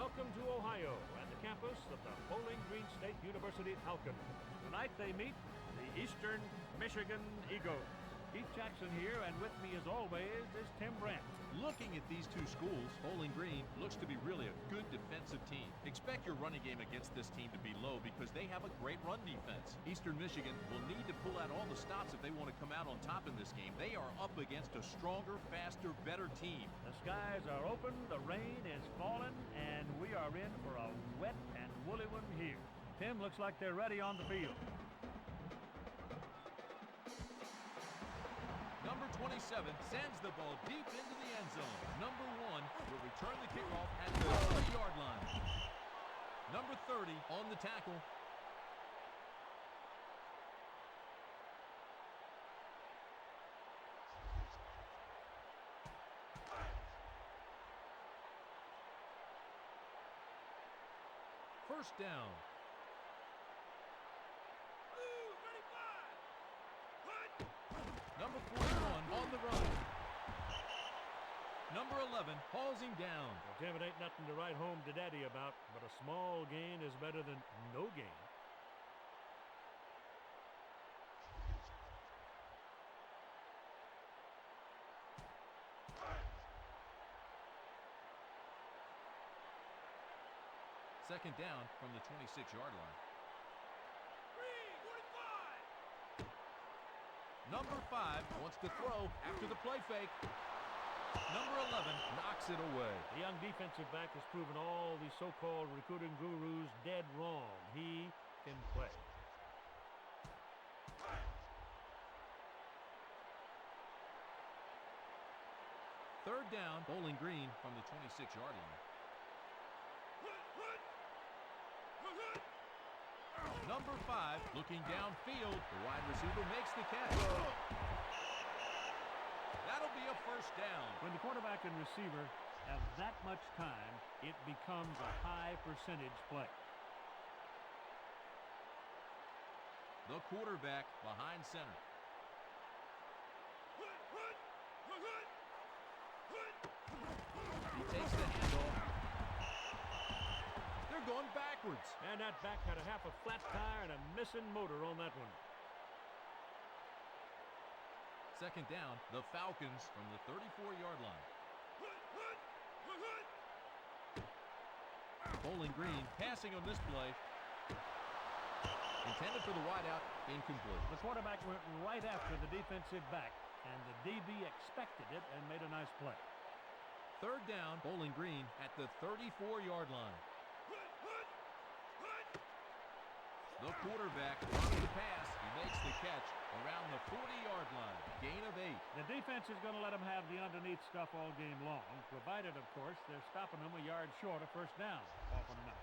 Welcome to Ohio and the campus of the Bowling Green State University Falcons. Tonight they meet the Eastern Michigan Eagles. Keith Jackson here, and with me as always is Tim Brent. Looking at these two schools, Bowling Green looks to be really a good defensive team. Expect your running game against this team to be low because they have a great run defense. Eastern Michigan will need to pull out all the stops if they want to come out on top in this game. They are up against a stronger, faster, better team. The skies are open, the rain is falling, and we are in for a wet and woolly one here. Tim, looks like they're ready on the field. Number 27 sends the ball deep into the end zone. Number 1 will return the kickoff at the 30-yard line. Number 30 on the tackle. First down. Number 41 on the run. Number 11 hauls him down. Well, Tim, it ain't nothing to write home to Daddy about, but a small gain is better than no gain. Second down from the 26-yard line. Number 5 wants to throw after the play fake. Number 11 knocks it away. The young defensive back has proven all these so-called recruiting gurus dead wrong. He can play. Third down, Bowling Green from the 26-yard line. Number 5 looking downfield. The wide receiver makes the catch. That'll be a first down. When the quarterback and receiver have that much time, it becomes a high percentage play. The quarterback behind center. He takes the handoff. They're going backwards. And that back had a half a flat tire and a missing motor on that one. Second down, the Falcons from the 34-yard line. Bowling Green passing on this play. Intended for the wideout, incomplete. The quarterback went right after the defensive back, and the DB expected it and made a nice play. Third down, Bowling Green at the 34-yard line. The quarterback drops the pass. He makes the catch around the 40-yard line. Gain of 8. The defense is going to let them have the underneath stuff all game long, provided, of course, they're stopping them a yard short of first down often enough.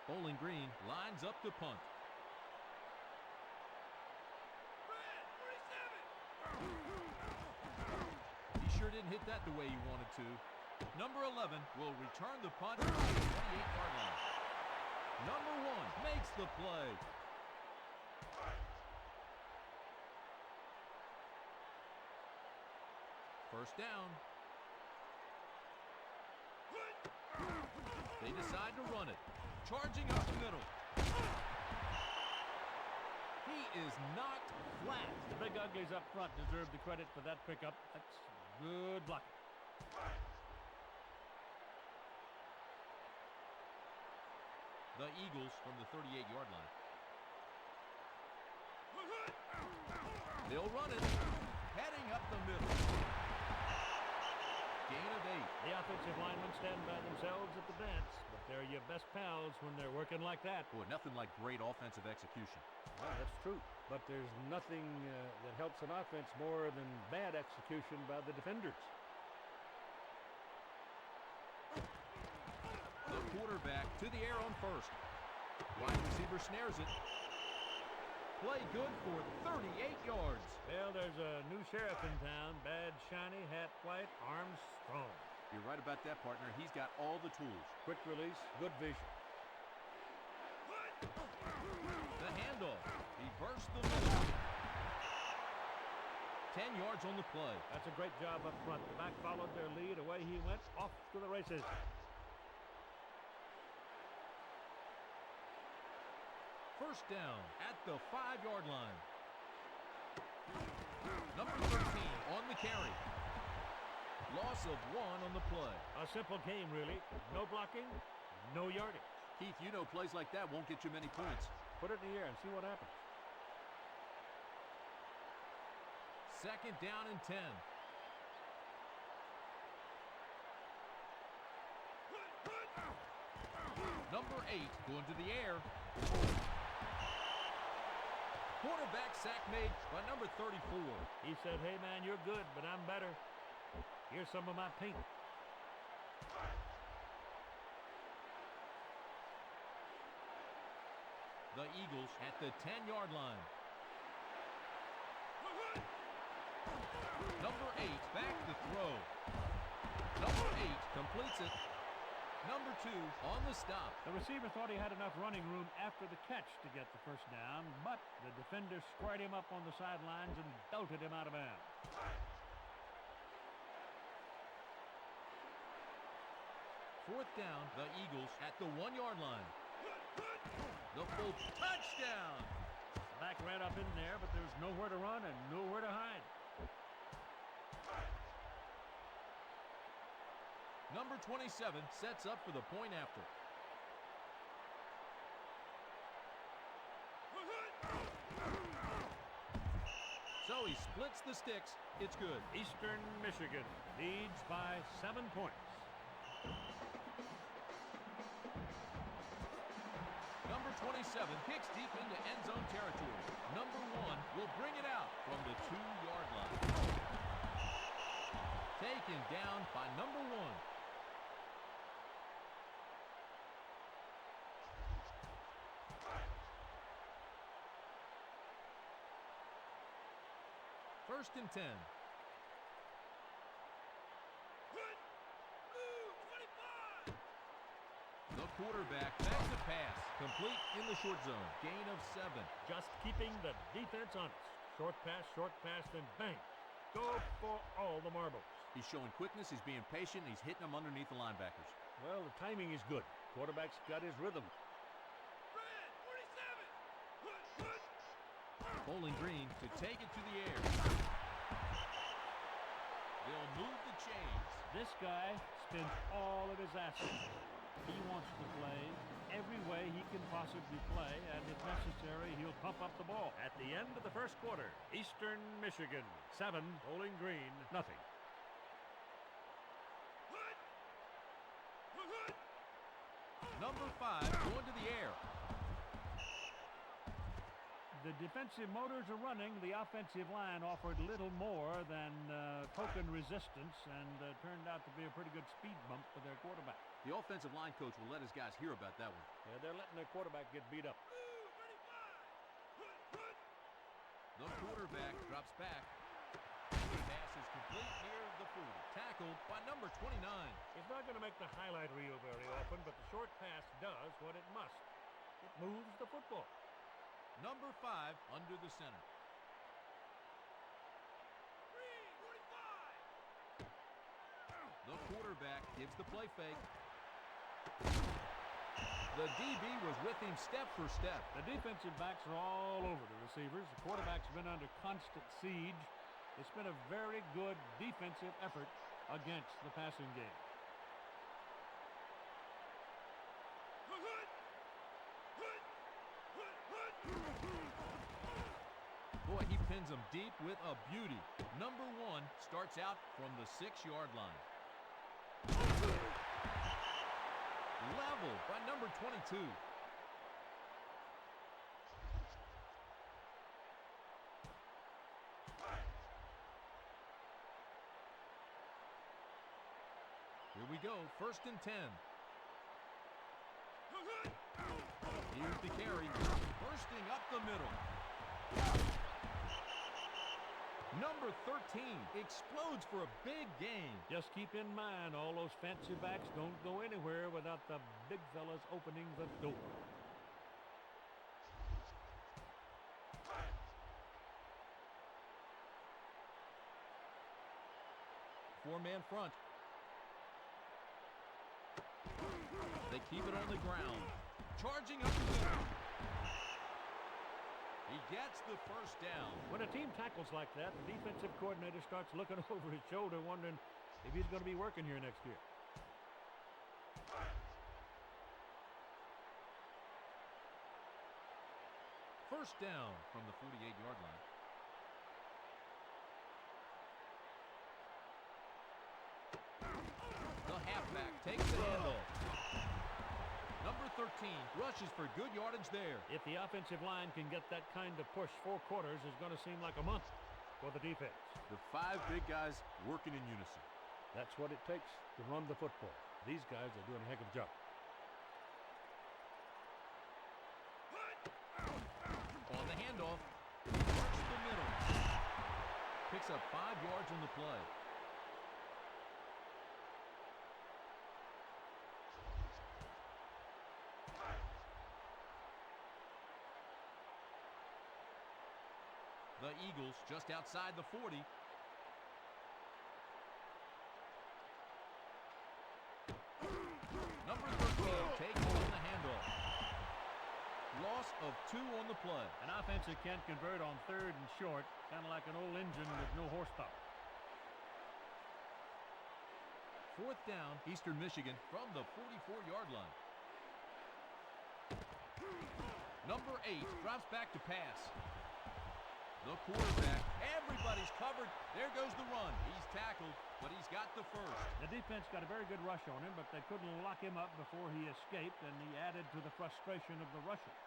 Bowling Green lines up to punt. He sure didn't hit that the way he wanted to. Number 11 will return the punt to the 28-yard line. Number 1 makes the play. First down. They decide to run it. Charging up the middle. He is knocked flat. The big uglies up front deserve the credit for that pickup. That's good blocking. The Eagles from the 38-yard line. They'll run it. Heading up the middle. Gain of 8. The offensive linemen stand by themselves at the dance, but they're your best pals when they're working like that. Boy, nothing like great offensive execution. Well, that's true, but there's nothing that helps an offense more than bad execution by the defenders. The quarterback to the air on first. Wide receiver snares it. Play good for 38 yards. Well, there's a new sheriff in town. Badge shiny, hat white, arms strong. You're right about that, partner. He's got all the tools. Quick release, good vision. The handoff. He bursts the middle. 10 yards on the play. That's a great job up front. The back followed their lead. Away he went, off to the races. First down at the 5-yard line. Number 13 on the carry. Loss of 1 on the play. A simple game, really. No blocking, no yardage. Keith, you know plays like that won't get you many points. Put it in the air and see what happens. Second down and 10. Number 8 going to the air. Quarterback sack made by number 34. He said, hey, man, you're good, but I'm better. Here's some of my paint. The Eagles at the 10-yard line. Number 8 back to throw. Number 8 completes it. Number 2 on the stop. The receiver thought he had enough running room after the catch to get the first down, but the defender squared him up on the sidelines and belted him out of bounds. Fourth down, the Eagles at the 1-yard line. The full touchdown. The back ran up in there, but there's nowhere to run and nowhere to hide. Number 27 sets up for the point after. So he splits the sticks. It's good. Eastern Michigan leads by 7 points. Number 27 kicks deep into end zone territory. Number 1 will bring it out from the 2-yard line. Taken down by number 1. First and 10. The quarterback backs a pass. Complete in the short zone. Gain of 7. Just keeping the defense honest. Short pass, then bang. Go for all the marbles. He's showing quickness. He's being patient. He's hitting them underneath the linebackers. Well, the timing is good. Quarterback's got his rhythm. Bowling Green to take it to the air. They'll move the chains. This guy spends all of his assets. He wants to play every way he can possibly play, and if necessary, he'll pump up the ball. At the end of the first quarter, Eastern Michigan 7, Bowling Green nothing. Number 5 going to the air. The defensive motors are running. The offensive line offered little more than token resistance and turned out to be a pretty good speed bump for their quarterback. The offensive line coach will let his guys hear about that one. Yeah, they're letting their quarterback get beat up. The quarterback drops back. The pass is complete near the 40. Tackled by number 29. It's not going to make the highlight reel very often, but the short pass does what it must. It moves the football. Number 5 under the center. The quarterback gives the play fake. The DB was with him step for step. The defensive backs are all over the receivers. The quarterback's been under constant siege. It's been a very good defensive effort against the passing game. Boy, he pins them deep with a beauty. Number 1 starts out from the 6-yard line. Leveled by number 22. Here we go, first and 10. Here's the carry, bursting up the middle. Number 13 explodes for a big gain. Just keep in mind, all those fancy backs don't go anywhere without the big fellas opening the door. four-man front. They keep it on the ground. Charging up the middle. He gets the first down. When a team tackles like that, the defensive coordinator starts looking over his shoulder, wondering if he's going to be working here next year. First down from the 48-yard line. The halfback takes the handoff. Number 13 rushes for good yardage there. If the offensive line can get that kind of push, 4 quarters is going to seem like a month for the defense. The 5 big guys working in unison. That's what it takes to run the football. These guys are doing a heck of a job. On the handoff, works the middle. Picks up 5 yards on the play. The Eagles just outside the 40. Number 13 takes on the handoff. Loss of 2 on the play. An offense that can't convert on 3rd and short, kind of like an old engine with no horsepower. 4th down, Eastern Michigan from the 44-yard line. Number 8 drops back to pass. The quarterback, everybody's covered. There goes the run. He's tackled, but he's got the first. The defense got a very good rush on him, but they couldn't lock him up before he escaped, and he added to the frustration of the rushers.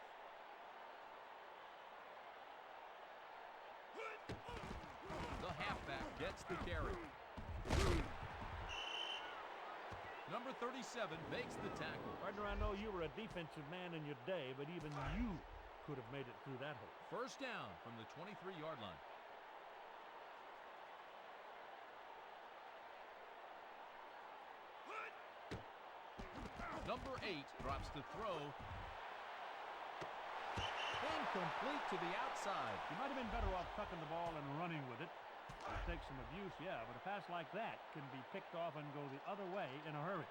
The halfback gets the carry. Number 37 makes the tackle. Partner, I know you were a defensive man in your day, but even you could have made it through that hole. First down from the 23-yard line. Number 8 drops the throw. Incomplete to the outside. You might have been better off tucking the ball and running with it. It takes some abuse, yeah, but a pass like that can be picked off and go the other way in a hurry.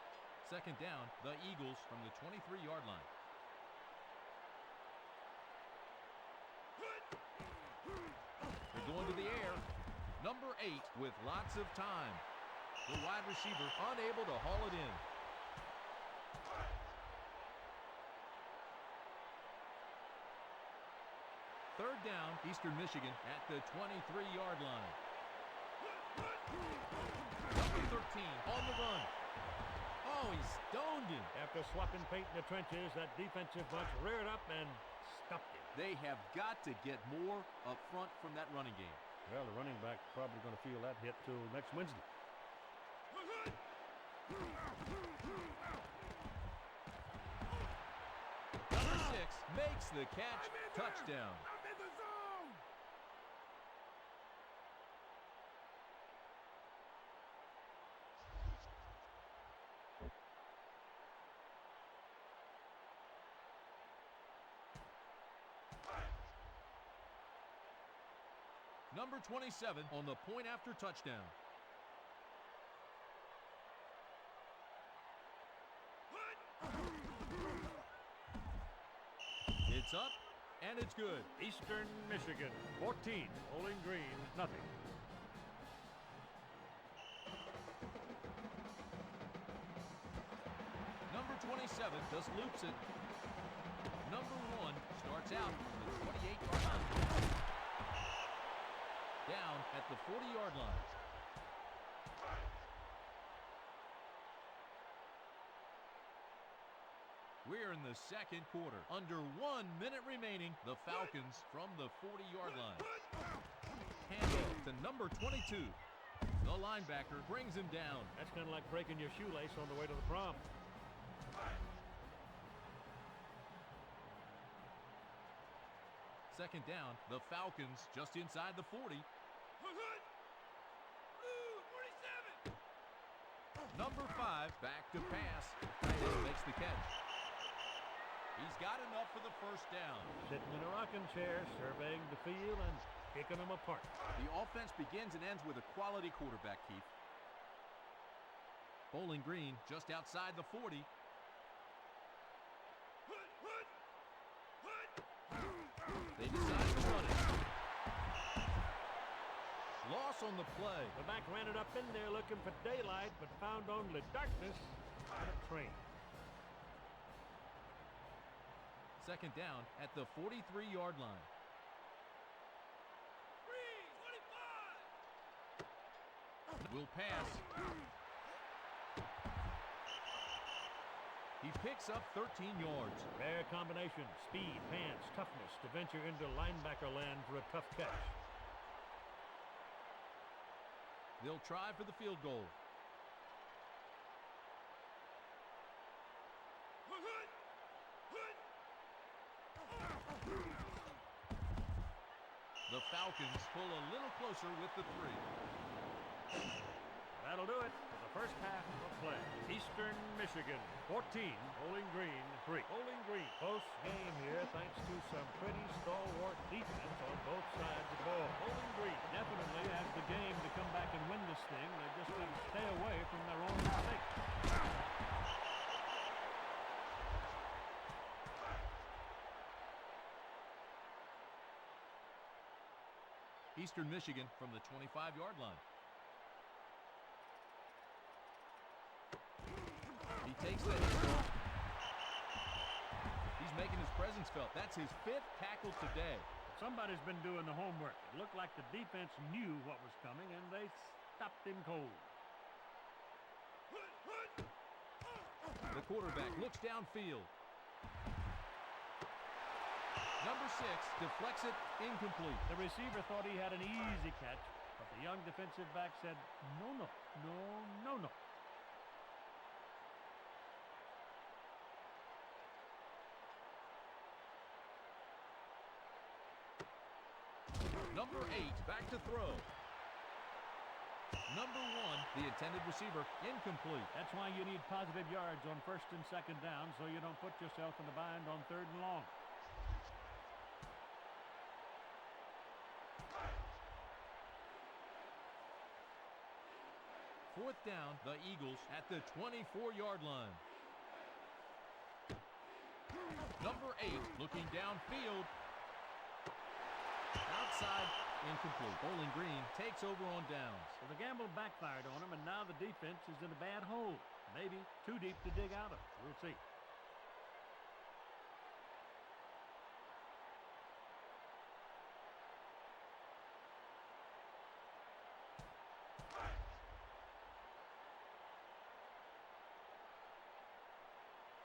Second down, the Eagles from the 23-yard line. They're going to the air. Number 8 with lots of time. The wide receiver unable to haul it in. Third down, Eastern Michigan at the 23-yard line. Number 13 on the run. Oh, he stoned him. After swapping paint in the trenches, that defensive bunch reared up and stopped him. They have got to get more up front from that running game. Well, the running back probably going to feel that hit till next Wednesday. Number 6 makes the catch. Touchdown. I'm in the zone. Number 27 on the point after touchdown. It's up, and it's good. Eastern Michigan, 14. Bowling Green, nothing. Number 27 just loops it. Number 1 starts out from the 28-yard line. Down at the 40-yard line. We're in the second quarter. Under 1 minute remaining, the Falcons from the 40-yard line. Handoff to number 22. The linebacker brings him down. That's kind of like breaking your shoelace on the way to the prom. Second down, the Falcons just inside the 40. 47. Number 5 back to pass. Makes the catch. He's got enough for the first down. Sitting in a rocking chair, surveying the field and picking them apart. The offense begins and ends with a quality quarterback, Keith. Bowling Green just outside the 40. They decide to run it. Loss on the play. The back ran it up in there looking for daylight, but found only darkness on a train. Second down at the 43-yard line. Will pass. He picks up 13 yards. Rare combination, speed, hands, toughness to venture into linebacker land for a tough catch. They'll try for the field goal. The Falcons pull a little closer with the 3. That'll do it for the first half of play. Eastern Michigan 14, Bowling Green 3. Bowling Green close game here thanks to some pretty stalwart defense on both sides of the ball. Bowling Green definitely has the game to come back and win this thing. They've just got to stay away from their own mistakes. Eastern Michigan from the 25-yard line. He takes the handoff. He's making his presence felt. That's his 5th tackle today. Somebody's been doing the homework. It looked like the defense knew what was coming, and they stopped him cold. The quarterback looks downfield. Number 6 deflects it incomplete. The receiver thought he had an easy catch, but the young defensive back said, no, no, no, no, no. Number 8 back to throw. Number 1, the intended receiver, incomplete. That's why you need positive yards on first and second down so you don't put yourself in a bind on third and long. Fourth down, the Eagles at the 24-yard line. Number 8 looking downfield. Outside, incomplete. Bowling Green takes over on downs. Well, the gamble backfired on him, and now the defense is in a bad hole. Maybe too deep to dig out of. We'll see.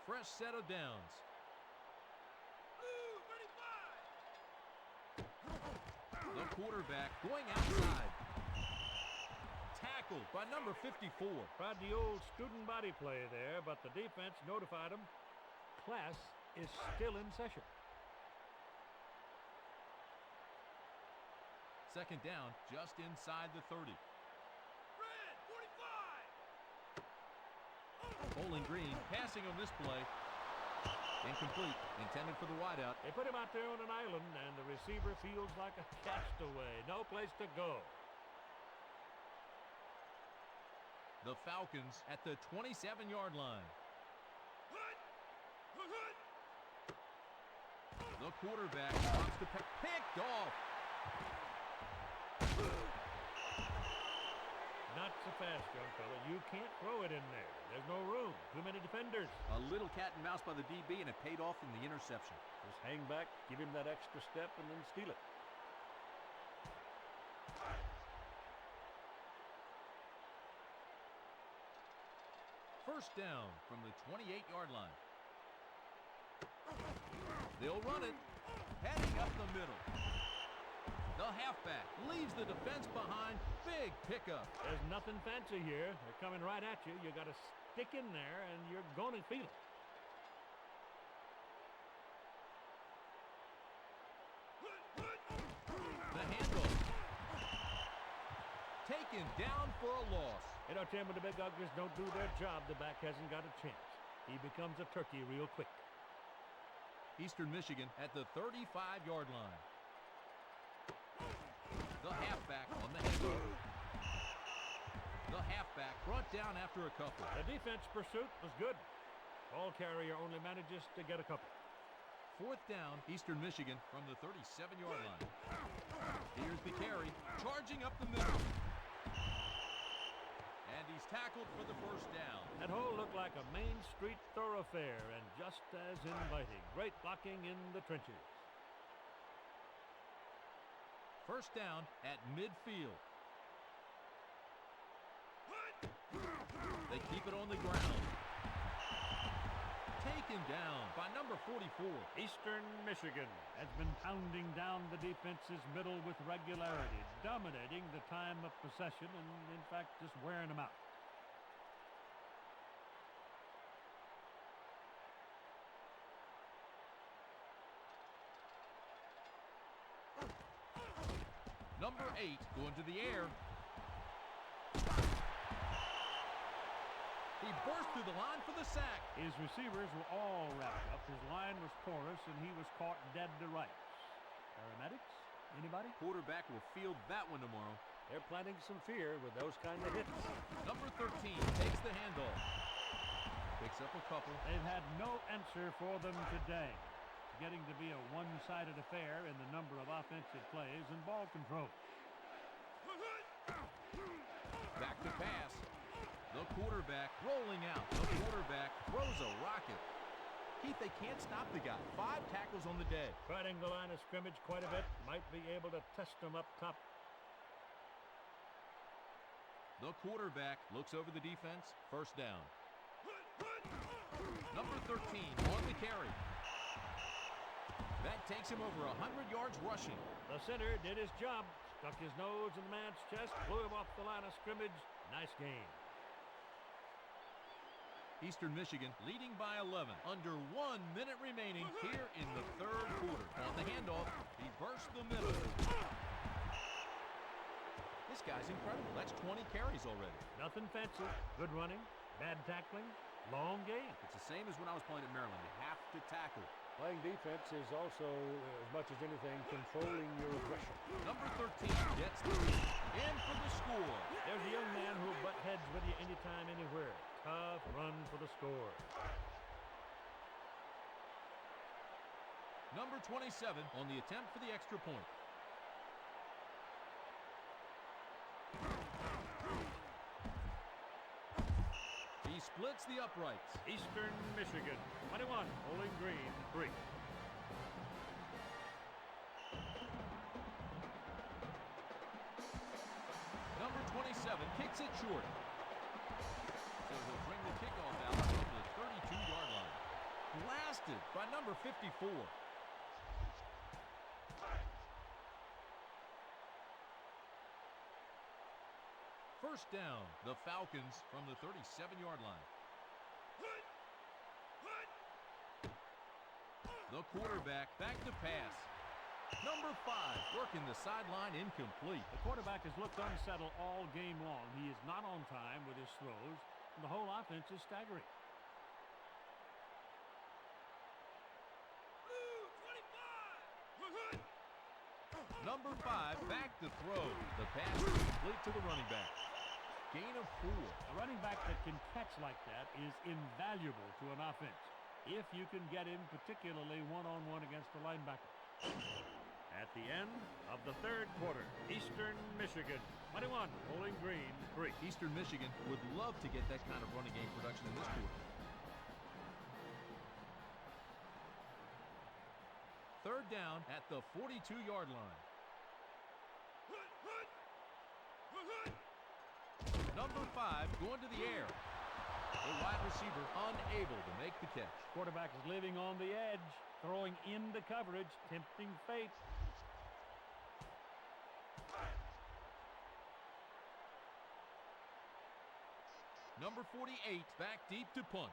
Fresh set of downs. The quarterback going outside. Tackled by number 54. Tried the old student body play there, but the defense notified him. Class is still in session. Second down, just inside the 30. Bowling Green passing on this play. Incomplete. Intended for the wideout. They put him out there on an island, and the receiver feels like a castaway. No place to go. The Falcons at the 27-yard line. The quarterback wants to picked off. Not so fast, young fella. You can't throw it in there. There's no room. Too many defenders. A little cat and mouse by the DB, and it paid off in the interception. Just hang back, give him that extra step, and then steal it. First down from the 28-yard line. They'll run it. Heading up the middle. The halfback leaves the defense behind. Big pickup. There's nothing fancy here. They're coming right at you. You got to stick in there, and you're going to feel it. The handle. Taken down for a loss. You know, Tim, when the big uglies don't do their job, the back hasn't got a chance. He becomes a turkey real quick. Eastern Michigan at the 35-yard line. The halfback on the handoff. The halfback brought down after a couple. The defense pursuit was good. Ball carrier only manages to get a couple. Fourth down, Eastern Michigan from the 37-yard line. Here's the carry, charging up the middle. And he's tackled for the first down. That hole looked like a Main Street thoroughfare and just as inviting. Great blocking in the trenches. First down at midfield. They keep it on the ground. Taken down by number 44. Eastern Michigan has been pounding down the defense's middle with regularity, dominating the time of possession and, in fact, just wearing them out. Number 8 going to the air. He burst through the line for the sack. His receivers were all wrapped up. His line was porous, and he was caught dead to rights. Paramedics? Anybody? Quarterback will field that one tomorrow. They're planting some fear with those kind of hits. Number 13 takes the handoff. Picks up a couple. They've had no answer for them today. It's getting to be a one-sided affair in the number of offensive plays and ball control. Back to pass. The quarterback rolling out. The quarterback throws a rocket. Keith, they can't stop the guy. 5 tackles on the day. Treading the line of scrimmage quite a bit. Might be able to test them up top. The quarterback looks over the defense. First down. Number 13 on the carry. That takes him over 100 yards rushing. The center did his job. Stuck his nose in the man's chest. Blew him off the line of scrimmage. Nice game. Eastern Michigan leading by 11. Under 1 minute remaining here in the third quarter. On the handoff, he burst the middle. This guy's incredible. That's 20 carries already. Nothing fancy. Good running, bad tackling, long game. It's the same as when I was playing at Maryland. You have to tackle. Playing defense is also, as much as anything, controlling your aggression. Number 13 gets the lead. In for the score. There's a young man who'll butt heads with you anytime, anywhere. Tough run for the score. Number 27 on the attempt for the extra point. He splits the uprights. Eastern Michigan, 21, Bowling Green, 3. Number 27 kicks it short. So he'll bring the kickoff out from the 32-yard line. Blasted by number 54. First down, the Falcons from the 37-yard line. The quarterback back to pass. Number 5 working the sideline incomplete. The quarterback has looked unsettled all game long. He is not on time with his throws, and the whole offense is staggering. Number 5 back to throw. The pass is complete to the running back. Gain of 4. A running back that can catch like that is invaluable to an offense if you can get him particularly one-on-one against the linebacker. At the end of the third quarter, Eastern Michigan, 21, Bowling Green, 3. Eastern Michigan would love to get that kind of running game production in this quarter. Third down at the 42-yard line. Number 5 going to the air. The wide receiver unable to make the catch. Quarterback is living on the edge, throwing into coverage, tempting fate. Number 48 back deep to punt.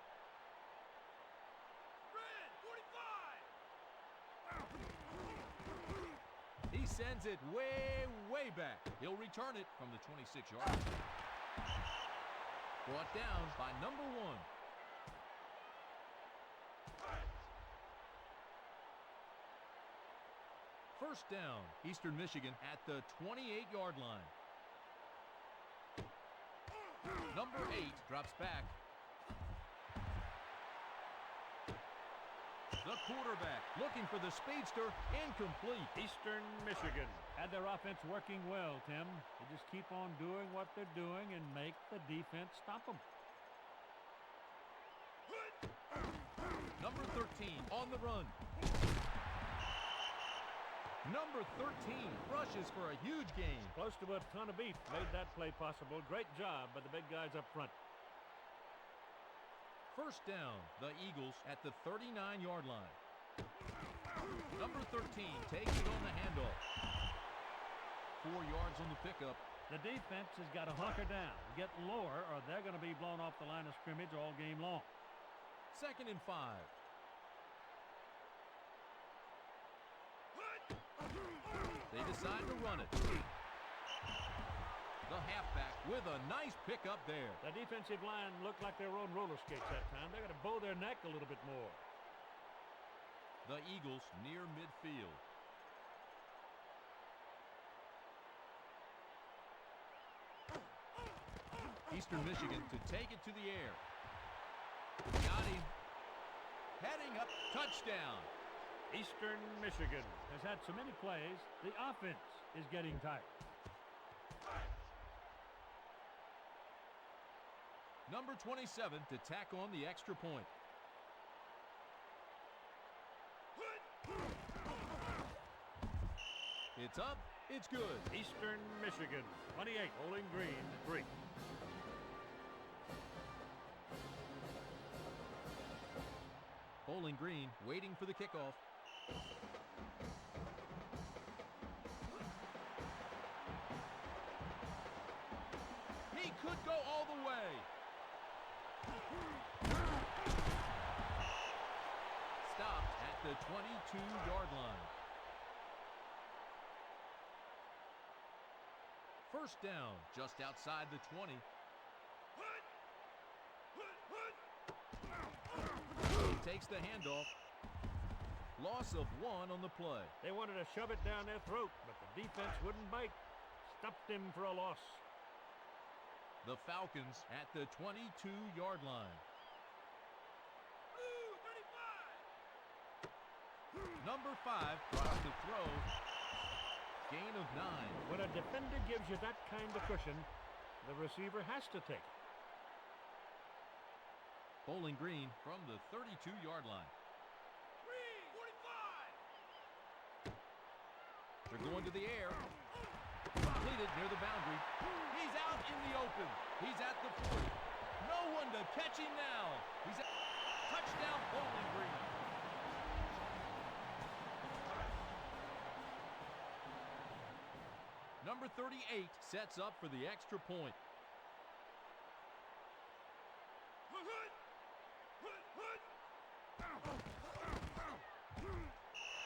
He sends it way, way back. He'll return it from the 26-yard line. Brought down by number 1. First down, Eastern Michigan at the 28-yard line. 8 drops back. The quarterback looking for the speedster, incomplete. Eastern Michigan had their offense working well, Tim. They just keep on doing what they're doing and make the defense stop them. Number 13 on the run. Number 13 rushes for a huge gain. Close to a ton of beef made that play possible. Great job by the big guys up front. First down, the Eagles at the 39-yard line. Number 13 takes it on the handoff. 4 yards on the pickup. The defense has got to hunker down, get lower, or they're going to be blown off the line of scrimmage all game long. 2nd and 5. They decide to run it. The halfback with a nice pickup there. The defensive line looked like they were on roller skates that time. They're going to bow their neck a little bit more. The Eagles near midfield. Eastern Michigan to take it to the air. Got him. Heading up, touchdown. Eastern Michigan has had so many plays, the offense is getting tired. Number 27 to tack on the extra point. It's up, it's good. Eastern Michigan, 28, Bowling Green, 3. Bowling Green waiting for the kickoff. He could go all the way. Stopped at the 22-yard line. First down, just outside the 20. He takes the handoff. Loss of 1 on the play. They wanted to shove it down their throat, but the defense wouldn't bite. Stopped him for a loss. The Falcons at the 22-yard line. Number 5 tries to throw. Gain of 9. When a defender gives you that kind of cushion, the receiver has to take it. Bowling Green from the 32-yard line. 45. They're going to the air. Completed near the boundary. He's out in the open. He's at the 40. No one to catch him now. He's at touchdown, Bowling Green. Number 38 sets up for the extra point.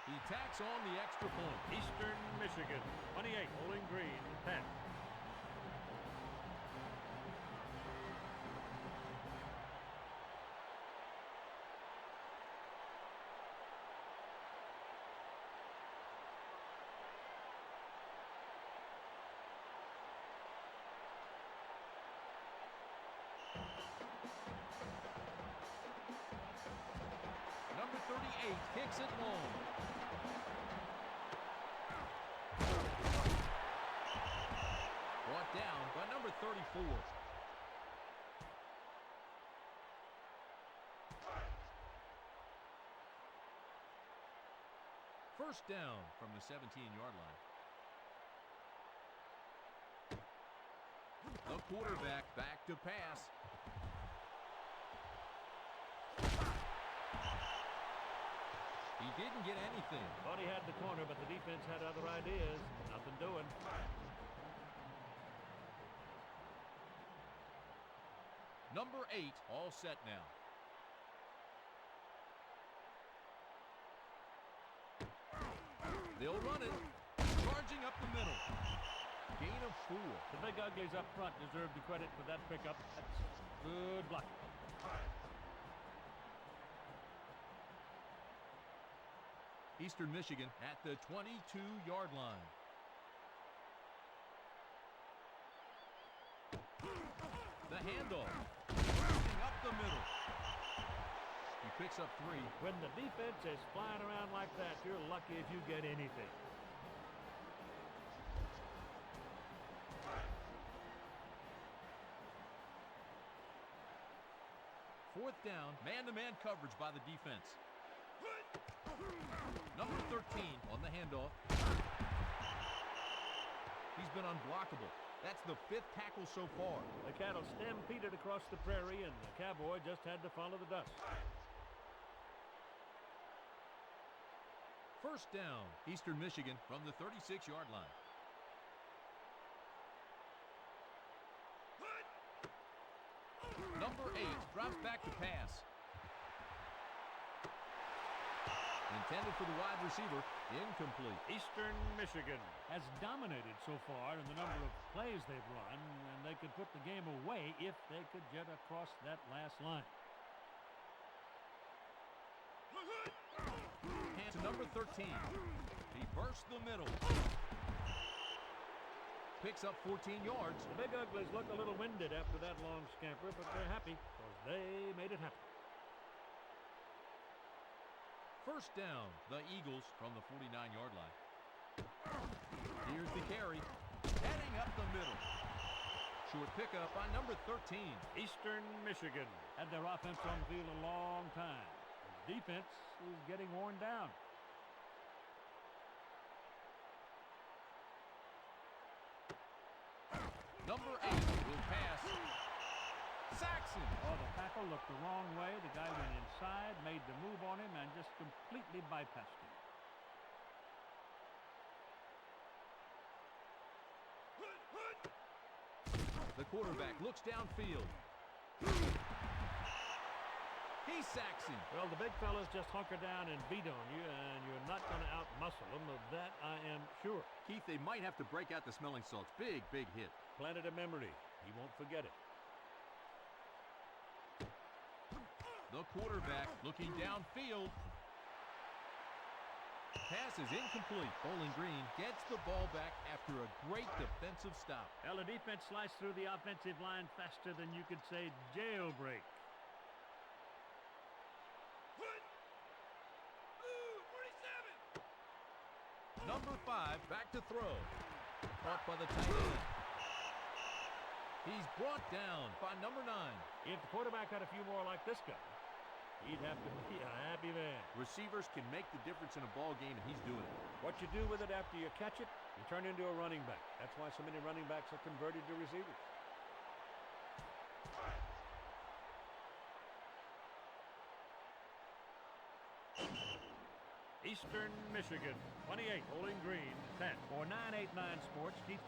He tacks on the extra point. Eastern Michigan, 28, Bowling Green, 10. Number 38 kicks it long. Brought down by number 34. First down from the 17-yard line. The quarterback back to pass. He didn't get anything. Thought he had the corner, but the defense had other ideas. Nothing doing. Number 8 all set now. They'll run it. Charging up the middle. Gain of 4. The big uglies up front deserve the credit for that pickup. That's good blocking. Eastern Michigan at the 22-yard line. The handoff. Shooting up the middle. He picks up 3. When the defense is flying around like that, you're lucky if you get anything. Fourth down, man-to-man coverage by the defense. Number 13 on the handoff. He's been unblockable. That's the 5th tackle so far. The cattle stampeded across the prairie, and the cowboy just had to follow the dust. First down, Eastern Michigan from the 36-yard line. Number 8 drops back to pass. Intended for the wide receiver, incomplete. Eastern Michigan has dominated so far in the number of plays they've run, and they could put the game away if they could get across that last line. Hands to number 13. He bursts the middle. Picks up 14 yards. The Big Uglies look a little winded after that long scamper, but they're happy because they made it happen. First down, the Eagles from the 49-yard line. Here's the carry. Heading up the middle. Short pickup by number 13. Eastern Michigan had their offense on the field a long time. The defense is getting worn down. Number 8 will pass. Saxon. Oh, the tackle looked the wrong way. The guy went inside, made the move on him, and just completely bypassed him. The quarterback looks downfield. He sacks him. Well, the big fellas just hunker down and beat on you, and you're not going to out-muscle them. Of that, I am sure. Keith, they might have to break out the smelling salts. Big, big hit. Planted a memory. He won't forget it. The quarterback looking downfield. Pass is incomplete. Bowling Green gets the ball back after a great defensive stop. Well, the defense sliced through the offensive line faster than you could say jailbreak. Number 5 back to throw. Caught by the tight end. He's brought down by number 9. If the quarterback had a few more like this guy, he'd have to be a happy man. Receivers can make the difference in a ball game, and he's doing it. What you do with it after you catch it, you turn into a running back. That's why so many running backs are converted to receivers. Eastern Michigan, 28, Bowling Green, 10. For 989 Sports, Keith